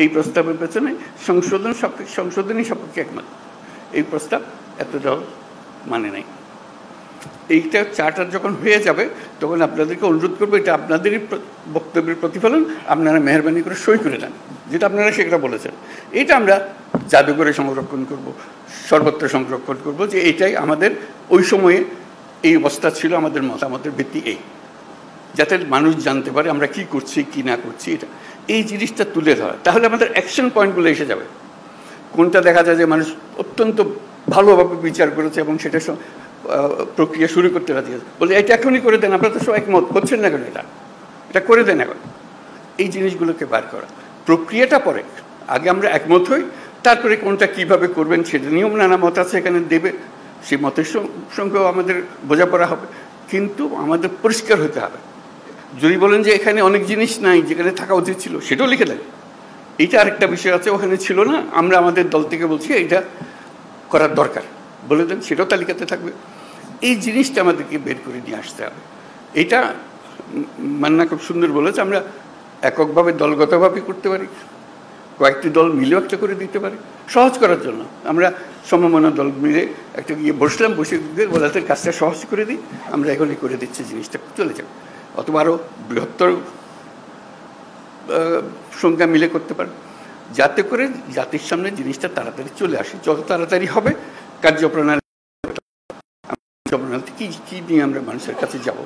এই প্রস্তাবের পেছনে সংশোধনী সাপেক্ষে একমত। এই প্রস্তাব এত দল মানে নাই। এইটা চার্টার যখন হয়ে যাবে তখন আপনাদেরকে অনুরোধ করবো, এটা আপনাদেরই বক্তব্যের প্রতিফলন, আপনারা মেহরবানি করে সই করে দেন, যেটা আপনারা সেটা বলেছেন। এটা আমরা জাদুঘরে সংরক্ষণ করব, সর্বত্র সংরক্ষণ করব, যে এটাই আমাদের ওই সময়ে এই অবস্থা ছিল, আমাদের মতামতের ভিত্তি এই, যাতে মানুষ জানতে পারে আমরা কি করছি কি না করছি। এটা এই জিনিসটা তুলে ধরা, তাহলে আমাদের অ্যাকশন পয়েন্টগুলো এসে যাবে। কোনটা দেখা যায় যে মানুষ অত্যন্ত ভালোভাবে বিচার করেছে এবং সেটা প্রক্রিয়া শুরু করতে রাজি আছে, বলে এটা এখনই করে দেন, আপনারা তো সব একমত হচ্ছেন না কেন, এটা করে দেন এখন। এই জিনিসগুলোকে বার করা, প্রক্রিয়াটা পরে, আগে আমরা একমত হই, তারপরে কোনটা কিভাবে করবেন সেটা নিয়ম নানা মত আছে এখানে দেবে, সেই মতের সঙ্গেও আমাদের বোঝাপড়া হবে, কিন্তু আমাদের পরিষ্কার হতে হবে। যদি বলেন যে এখানে অনেক জিনিস নাই যেখানে থাকা উচিত ছিল, সেটাও লিখে দেন। এইটা আরেকটা বিষয় আছে, ওখানে ছিল না, আমরা আমাদের দল থেকে বলছি এইটা করার দরকার, বলে দেন, সেটাও তালিকাতে থাকবে। এই জিনিসটা আমাদেরকে বের করে নিয়ে আসতে হবে। এটা মান্না খুব সুন্দর বলেছে, আমরা এককভাবে দলগতভাবে করতে পারি, কয়েকটি দল মিলেও একটা করে দিতে পারি, সহজ করার জন্য। আমরা সমমনা দল মিলে একটা গিয়ে বসলাম, বসে ওদের কাজটা সহজ করে দিই, আমরা এখনই করে দিচ্ছি, জিনিসটা চলে যাবে। অথবা আরও বৃহত্তর সংখ্যা মিলে করতে পারে, যাতে করে জাতির সামনে জিনিসটা তাড়াতাড়ি চলে আসে। যত তাড়াতাড়ি হবে কার্যপ্রণালী কি নিয়ে আমরা মানুষের কাছে যাব,